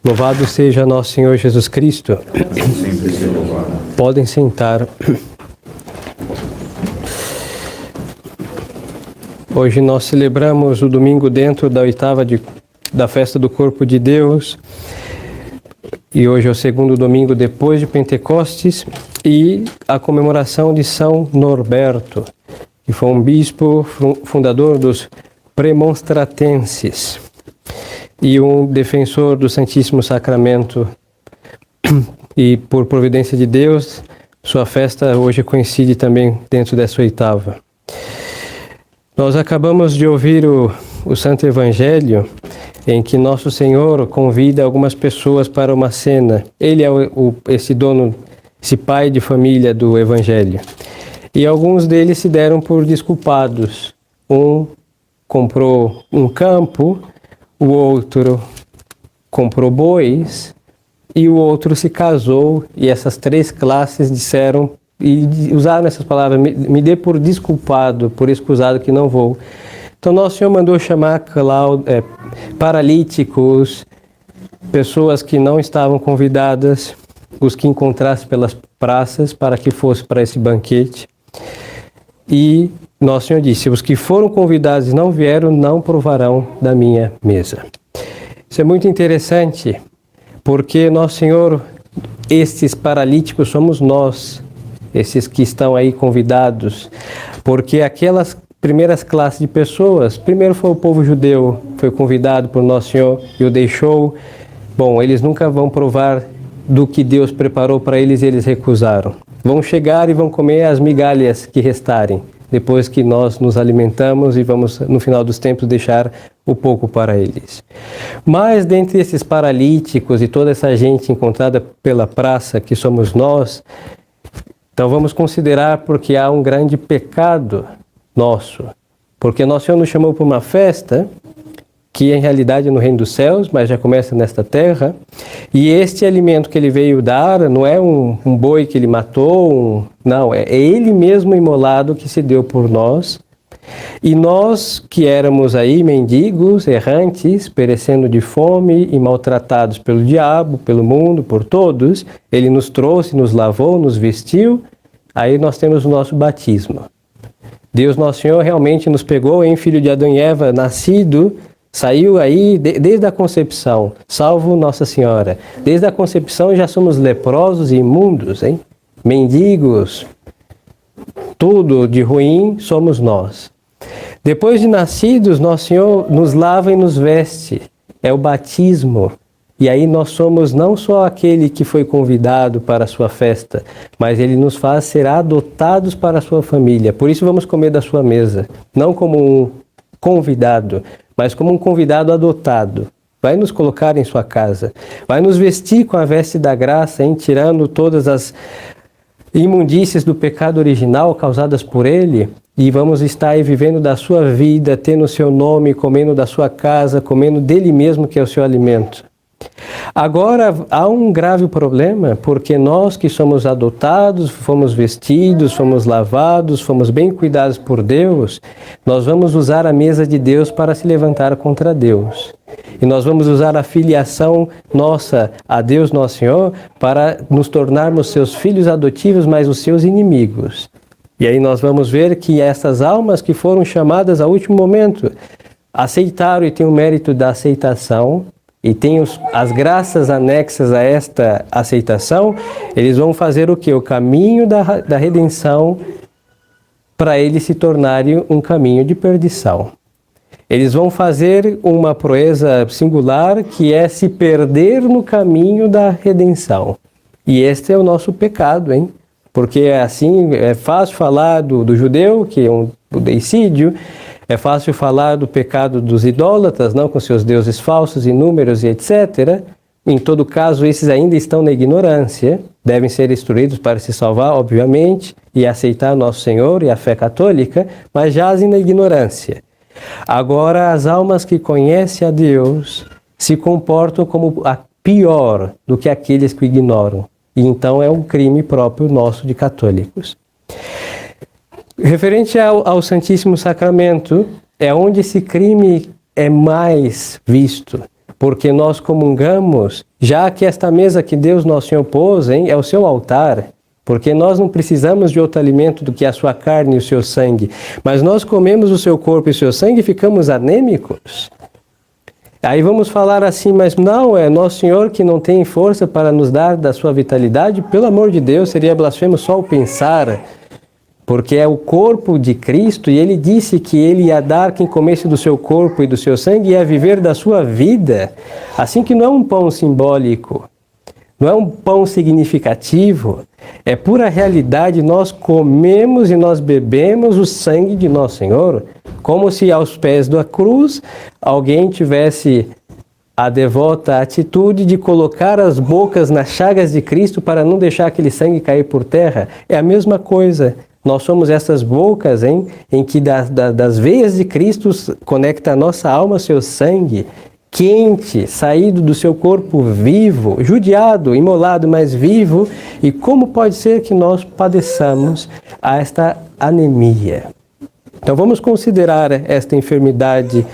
Louvado seja nosso Senhor Jesus Cristo. Sempre ser louvado. Podem sentar. Hoje nós celebramos o domingo dentro da oitava da festa do Corpo de Deus. E hoje é o segundo domingo depois de Pentecostes e a comemoração de São Norberto, que foi um bispo fundador dos Premonstratenses e um defensor do Santíssimo Sacramento. E por providência de Deus, sua festa hoje coincide também dentro dessa oitava. Nós acabamos de ouvir o Santo Evangelho, em que Nosso Senhor convida algumas pessoas para uma cena. Ele é esse pai de família do Evangelho. E alguns deles se deram por desculpados. Um comprou um campo, o outro comprou bois e o outro se casou. E essas três classes disseram e usaram essas palavras: me dê por desculpado, por excusado que não vou. Então Nosso Senhor mandou chamar paralíticos, pessoas que não estavam convidadas, os que encontrasse pelas praças, para que fosse para esse banquete. E Nosso Senhor disse: os que foram convidados e não vieram, não provarão da minha mesa. Isso é muito interessante, porque Nosso Senhor, estes paralíticos somos nós, esses que estão aí convidados, porque aquelas primeiras classes de pessoas, primeiro foi o povo judeu, foi convidado por Nosso Senhor e o deixou. Bom, eles nunca vão provar do que Deus preparou para eles e eles recusaram. Vão chegar e vão comer as migalhas que restarem, depois que nós nos alimentamos e vamos, no final dos tempos, deixar o pouco para eles. Mas, dentre esses paralíticos e toda essa gente encontrada pela praça, que somos nós, então vamos considerar, porque há um grande pecado nosso, porque Nosso Senhor nos chamou para uma festa que em realidade é no reino dos céus, mas já começa nesta terra, e este alimento que ele veio dar não é um boi que ele matou, não, é ele mesmo imolado que se deu por nós, e nós que éramos aí mendigos, errantes, perecendo de fome e maltratados pelo diabo, pelo mundo, por todos, ele nos trouxe, nos lavou, nos vestiu, aí nós temos o nosso batismo. Deus Nosso Senhor realmente nos pegou em filho de Adão e Eva, nascido, saiu aí desde a concepção, salvo Nossa Senhora. Desde a concepção já somos leprosos e imundos, hein? Mendigos, tudo de ruim somos nós. Depois de nascidos, Nosso Senhor nos lava e nos veste, é o batismo. E aí nós somos não só aquele que foi convidado para a sua festa, mas ele nos faz ser adotados para a sua família. Por isso vamos comer da sua mesa, não como um convidado, mas como um convidado adotado. Vai nos colocar em sua casa, vai nos vestir com a veste da graça, hein? Tirando todas as imundícias do pecado original causadas por ele, e vamos estar aí vivendo da sua vida, tendo o seu nome, comendo da sua casa, comendo dele mesmo, que é o seu alimento. Agora, há um grave problema, porque nós que somos adotados, fomos vestidos, fomos lavados, fomos bem cuidados por Deus, nós vamos usar a mesa de Deus para se levantar contra Deus. E nós vamos usar a filiação nossa a Deus Nosso Senhor para nos tornarmos seus filhos adotivos, mas os seus inimigos. E aí nós vamos ver que essas almas que foram chamadas ao último momento aceitaram e têm o mérito da aceitação, e tem as graças anexas a esta aceitação, eles vão fazer o quê? O caminho da redenção, para eles se tornarem um caminho de perdição. Eles vão fazer uma proeza singular, que é se perder no caminho da redenção. E este é o nosso pecado, hein? Porque assim é fácil falar do judeu, que é o deicídio. É fácil falar do pecado dos idólatras, não, com seus deuses falsos, inúmeros e etc. Em todo caso, esses ainda estão na ignorância, devem ser instruídos para se salvar, obviamente, e aceitar Nosso Senhor e a fé católica, mas jazem na ignorância. Agora, as almas que conhecem a Deus se comportam como pior do que aqueles que o ignoram. E então é um crime próprio nosso de católicos. Referente ao Santíssimo Sacramento, é onde esse crime é mais visto. porque nós comungamos, já que esta mesa que Deus nosso Senhor pôs, é o seu altar, porque nós não precisamos de outro alimento do que a sua carne e o seu sangue, mas nós comemos o seu corpo e o seu sangue e ficamos anêmicos. Aí vamos falar assim, mas não, é nosso Senhor que não tem força para nos dar da sua vitalidade? Pelo amor de Deus, seria blasfemo só o pensar, porque é o corpo de Cristo e Ele disse que Ele ia dar quem comesse do seu corpo e do seu sangue ia viver da sua vida. Assim que não é um pão simbólico, não é um pão significativo, é pura realidade, nós comemos e nós bebemos o sangue de nosso Senhor, como se aos pés da cruz alguém tivesse a devota atitude de colocar as bocas nas chagas de Cristo para não deixar aquele sangue cair por terra. É a mesma coisa. Nós somos essas bocas em que das veias de Cristo conecta a nossa alma ao seu sangue, quente, saído do seu corpo vivo, judiado, imolado, mas vivo. E como pode ser que nós padeçamos esta anemia? Então vamos considerar esta enfermidade,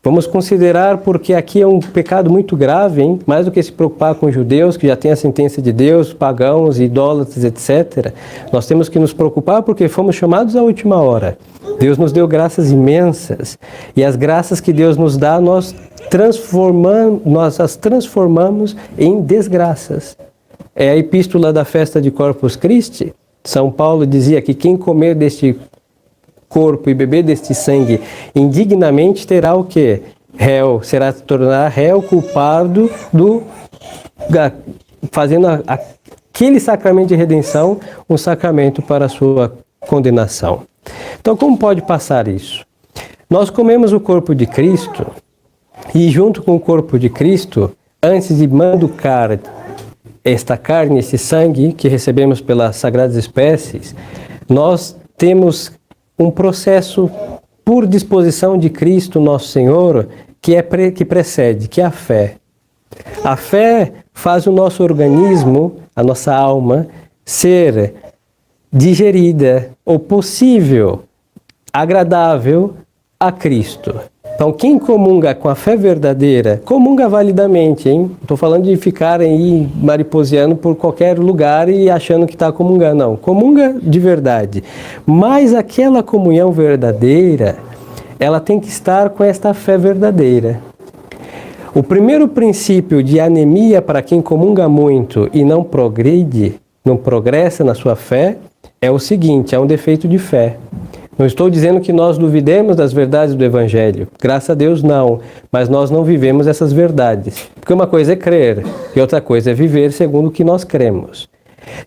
vamos considerar porque aqui é um pecado muito grave, mais do que se preocupar com os judeus, que já tem a sentença de Deus, pagãos, idólatras, etc. Nós temos que nos preocupar porque fomos chamados à última hora. Deus nos deu graças imensas e as graças que Deus nos dá, nós as transformamos em desgraças. É a epístola da festa de Corpus Christi. São Paulo dizia que quem comer deste corpo e beber deste sangue indignamente terá o quê? Réu, tornará réu culpado fazendo aquele sacramento de redenção um sacramento para a sua condenação. Então, como pode passar isso? Nós comemos o corpo de Cristo e junto com o corpo de Cristo, antes de manducar esta carne, esse sangue que recebemos pelas sagradas espécies, nós temos um processo por disposição de Cristo, nosso Senhor, que precede, que é a fé. A fé faz o nosso organismo, a nossa alma, ser digerida, ou possível, agradável a Cristo. Então, quem comunga com a fé verdadeira, comunga validamente, hein? Estou falando de ficar aí mariposeando por qualquer lugar e achando que está comungando. Não, comunga de verdade. Mas aquela comunhão verdadeira, ela tem que estar com esta fé verdadeira. O primeiro princípio de anemia para quem comunga muito e não progride, não progressa na sua fé, é o seguinte, é um defeito de fé. Não estou dizendo que nós duvidemos das verdades do Evangelho. Graças a Deus, não. Mas nós não vivemos essas verdades. Porque uma coisa é crer e outra coisa é viver segundo o que nós cremos.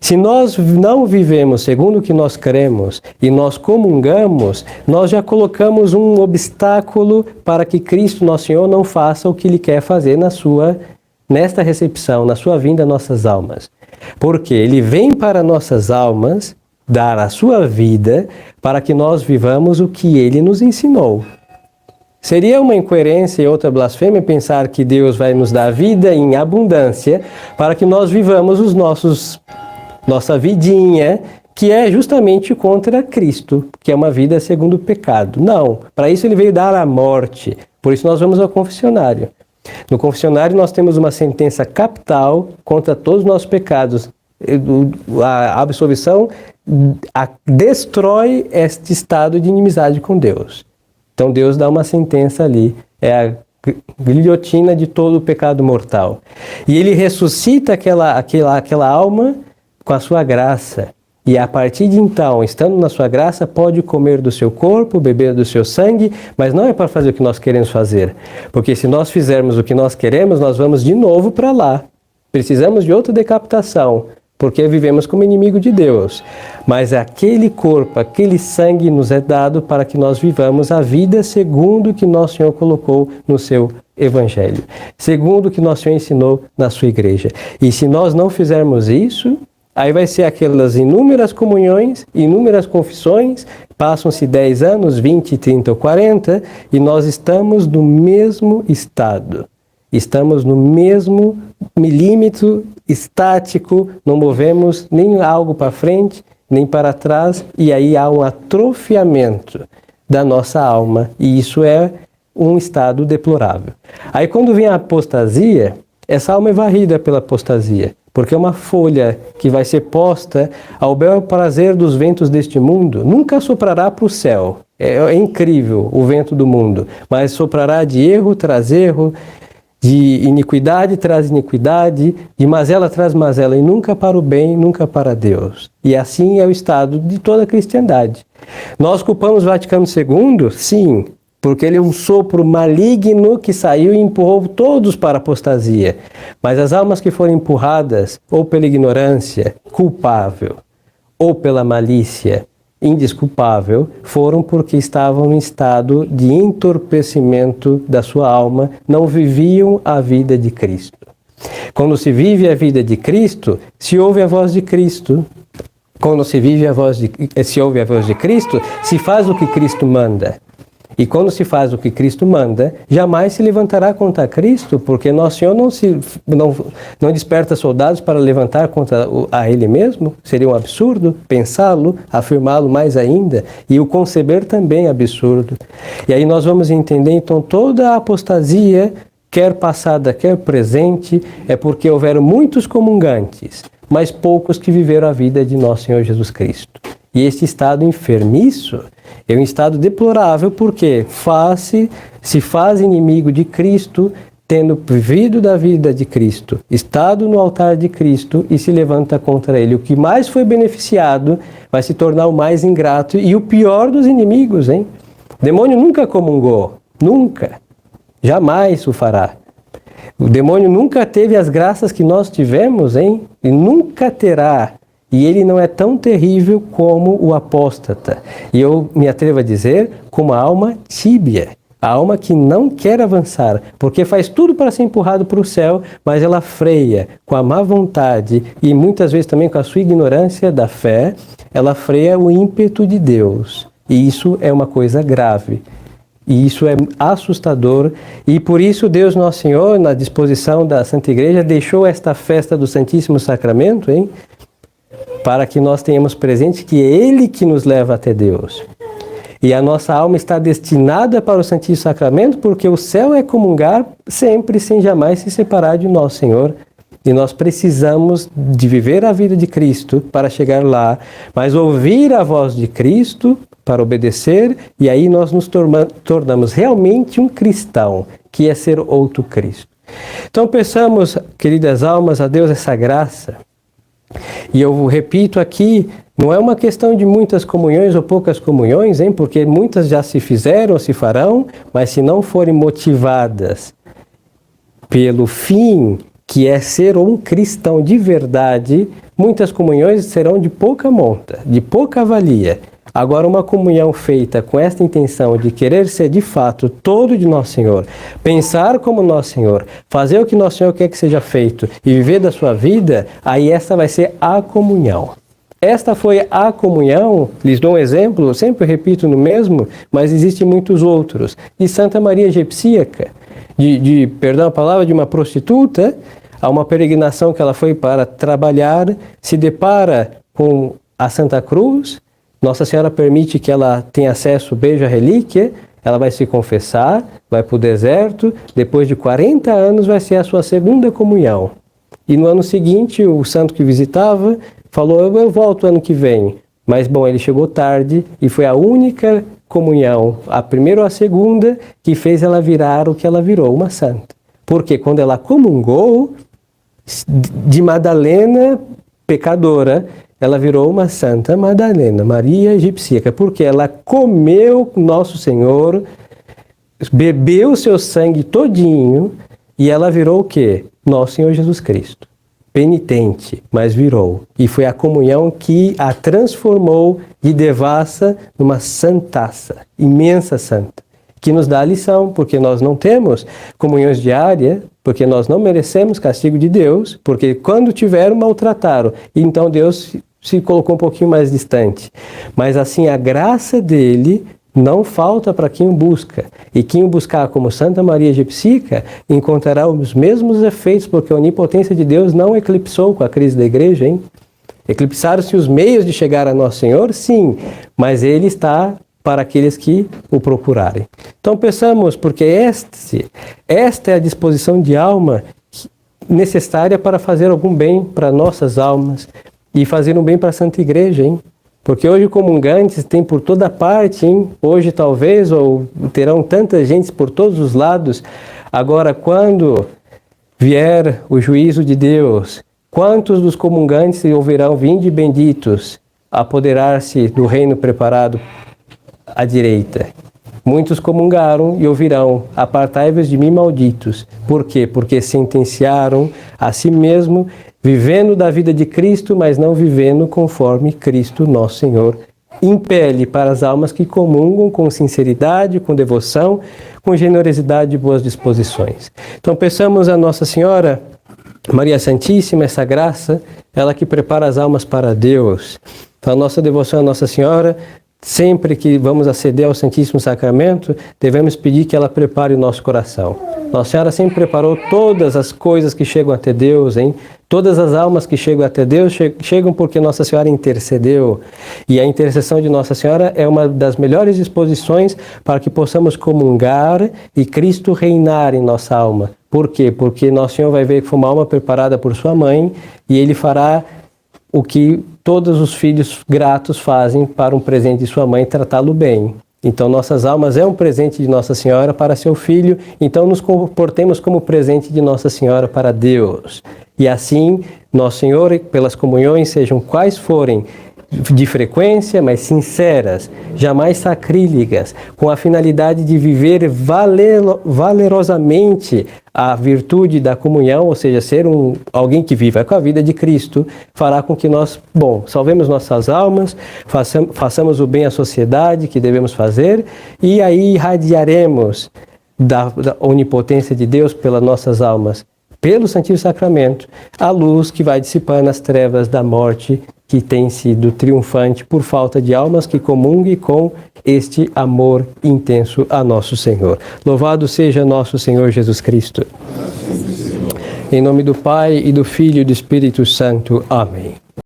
Se nós não vivemos segundo o que nós cremos e nós comungamos, nós já colocamos um obstáculo para que Cristo, nosso Senhor, não faça o que Ele quer fazer nesta recepção, na sua vinda às nossas almas. Porque Ele vem para nossas almas dar a sua vida para que nós vivamos o que Ele nos ensinou. Seria uma incoerência e outra blasfêmia pensar que Deus vai nos dar vida em abundância para que nós vivamos nossa vidinha, que é justamente contra Cristo, que é uma vida segundo o pecado. Não, para isso Ele veio dar a morte. Por isso nós vamos ao confessionário. No confessionário nós temos uma sentença capital contra todos os nossos pecados. A absolvição destrói este estado de inimizade com Deus. Então Deus dá uma sentença ali, é a guilhotina de todo o pecado mortal. E Ele ressuscita aquela alma com a sua graça. E a partir de então, estando na sua graça, pode comer do seu corpo, beber do seu sangue, mas não é para fazer o que nós queremos fazer. Porque se nós fizermos o que nós queremos, nós vamos de novo para lá. Precisamos de outra decapitação, porque vivemos como inimigo de Deus. Mas aquele corpo, aquele sangue nos é dado para que nós vivamos a vida segundo o que nosso Senhor colocou no seu Evangelho, segundo o que nosso Senhor ensinou na sua igreja. E se nós não fizermos isso, aí vai ser aquelas inúmeras comunhões, inúmeras confissões, passam-se 10 anos, 20, 30 ou 40, e nós estamos no mesmo estado. Estamos no mesmo milímetro estático, não movemos nem algo para frente, nem para trás, e aí há um atrofiamento da nossa alma. E isso é um estado deplorável. Aí quando vem a apostasia, essa alma é varrida pela apostasia, porque é uma folha que vai ser posta ao bel prazer dos ventos deste mundo, nunca soprará para o céu. É incrível o vento do mundo, mas soprará de erro traz erro, de iniquidade traz iniquidade, de mazela traz mazela, e nunca para o bem, nunca para Deus. E assim é o estado de toda a cristandade. Nós culpamos Vaticano II? Sim, porque ele é um sopro maligno que saiu e empurrou todos para a apostasia. Mas as almas que foram empurradas, ou pela ignorância, culpável, ou pela malícia, indesculpável, foram porque estavam em estado de entorpecimento da sua alma, não viviam a vida de Cristo. Quando se vive a vida de Cristo, se ouve a voz de Cristo. Quando se ouve a voz de Cristo, se faz o que Cristo manda. E quando se faz o que Cristo manda, jamais se levantará contra Cristo, porque Nosso Senhor não desperta soldados para levantar contra a Ele mesmo. Seria um absurdo pensá-lo, afirmá-lo mais ainda, e o conceber também é absurdo. E aí nós vamos entender, então, toda a apostasia, quer passada, quer presente, é porque houveram muitos comungantes, mas poucos que viveram a vida de Nosso Senhor Jesus Cristo. E este estado enfermiço é um estado deplorável porque se faz inimigo de Cristo, tendo vivido da vida de Cristo, estado no altar de Cristo e se levanta contra Ele. O que mais foi beneficiado vai se tornar o mais ingrato e o pior dos inimigos, hein? O demônio nunca comungou, nunca, jamais o fará. O demônio nunca teve as graças que nós tivemos, hein? E nunca terá. E ele não é tão terrível como o apóstata. E eu me atrevo a dizer, como a alma tíbia. A alma que não quer avançar, porque faz tudo para ser empurrado para o céu, mas ela freia com a má vontade e muitas vezes também com a sua ignorância da fé, ela freia o ímpeto de Deus. E isso é uma coisa grave. E isso é assustador, e por isso Deus Nosso Senhor, na disposição da Santa Igreja, deixou esta festa do Santíssimo Sacramento, hein? Para que nós tenhamos presente que é Ele que nos leva até Deus. E a nossa alma está destinada para o Santíssimo Sacramento, porque o céu é comungar sempre, sem jamais se separar de Nosso Senhor. E nós precisamos de viver a vida de Cristo para chegar lá, mas ouvir a voz de Cristo para obedecer, e aí nós nos tornamos realmente um cristão, que é ser outro Cristo. Então peçamos, queridas almas, a Deus essa graça. E eu repito aqui, não é uma questão de muitas comunhões ou poucas comunhões, hein? Porque muitas já se fizeram ou se farão, mas se não forem motivadas pelo fim, que é ser um cristão de verdade, muitas comunhões serão de pouca monta, de pouca valia. Agora, uma comunhão feita com esta intenção de querer ser de fato todo de Nosso Senhor, pensar como Nosso Senhor, fazer o que Nosso Senhor quer que seja feito e viver da sua vida, aí esta vai ser a comunhão. Esta foi a comunhão, lhes dou um exemplo, sempre repito no mesmo, mas existem muitos outros. De Santa Maria Egipsíaca, perdão a palavra, de uma prostituta, a uma peregrinação que ela foi para trabalhar, se depara com a Santa Cruz. Nossa Senhora permite que ela tenha acesso, beija a relíquia, ela vai se confessar, vai para o deserto, depois de 40 anos vai ser a sua segunda comunhão. E no ano seguinte, o santo que visitava falou, eu volto ano que vem. Mas, bom, ele chegou tarde e foi a única comunhão, a primeira ou a segunda, que fez ela virar o que ela virou, uma santa. Porque quando ela comungou de Madalena, pecadora, ela virou uma Santa Madalena, Maria Egipsíaca, porque ela comeu Nosso Senhor, bebeu o seu sangue todinho, e ela virou o quê? Nosso Senhor Jesus Cristo. Penitente, mas virou. E foi a comunhão que a transformou de devassa numa santaça, imensa santa, que nos dá a lição, porque nós não temos comunhões diárias, porque nós não merecemos castigo de Deus, porque quando tiveram, maltrataram. E então Deus se colocou um pouquinho mais distante. Mas assim, a graça dele não falta para quem o busca. E quem o buscar como Santa Maria Egipsíaca encontrará os mesmos efeitos, porque a onipotência de Deus não eclipsou com a crise da igreja, hein? Eclipsaram-se os meios de chegar a Nosso Senhor, sim, mas Ele está para aqueles que o procurarem. Então peçamos, porque esta é a disposição de alma necessária para fazer algum bem para nossas almas e fazer um bem para a Santa Igreja, hein? Porque hoje comungantes tem por toda parte, hein? Hoje talvez, ou terão tanta gente por todos os lados. Agora, quando vier o juízo de Deus, quantos dos comungantes ouvirão: vinde benditos, apoderar-se do reino preparado à direita? Muitos comungaram e ouvirão: apartai-vos de mim, malditos. Por quê? Porque sentenciaram a si mesmo, vivendo da vida de Cristo, mas não vivendo conforme Cristo nosso Senhor impele para as almas que comungam com sinceridade, com devoção, com generosidade e boas disposições. Então peçamos a Nossa Senhora, Maria Santíssima, essa graça, ela que prepara as almas para Deus. Então a nossa devoção a Nossa Senhora, sempre que vamos aceder ao Santíssimo Sacramento, devemos pedir que ela prepare o nosso coração. Nossa Senhora sempre preparou todas as coisas que chegam até Deus, hein? Todas as almas que chegam até Deus chegam porque Nossa Senhora intercedeu. E a intercessão de Nossa Senhora é uma das melhores disposições para que possamos comungar e Cristo reinar em nossa alma. Por quê? Porque Nosso Senhor vai ver que foi uma alma preparada por sua mãe e Ele fará o que todos os filhos gratos fazem para um presente de sua mãe, tratá-lo bem. Então, nossas almas é um presente de Nossa Senhora para seu Filho, então nos comportemos como presente de Nossa Senhora para Deus. E assim, Nosso Senhor, pelas comunhões, sejam quais forem, de frequência, mas sinceras, jamais sacrílegas, com a finalidade de viver valerosamente a virtude da comunhão, ou seja, ser alguém que viva com a vida de Cristo, fará com que nós, salvemos nossas almas, façamos o bem à sociedade que devemos fazer, e aí irradiaremos da onipotência de Deus pelas nossas almas, pelo Santíssimo Sacramento, a luz que vai dissipando as trevas da morte que tem sido triunfante por falta de almas que comunguem com este amor intenso a nosso Senhor. Louvado seja nosso Senhor Jesus Cristo. Em nome do Pai, e do Filho e do Espírito Santo. Amém.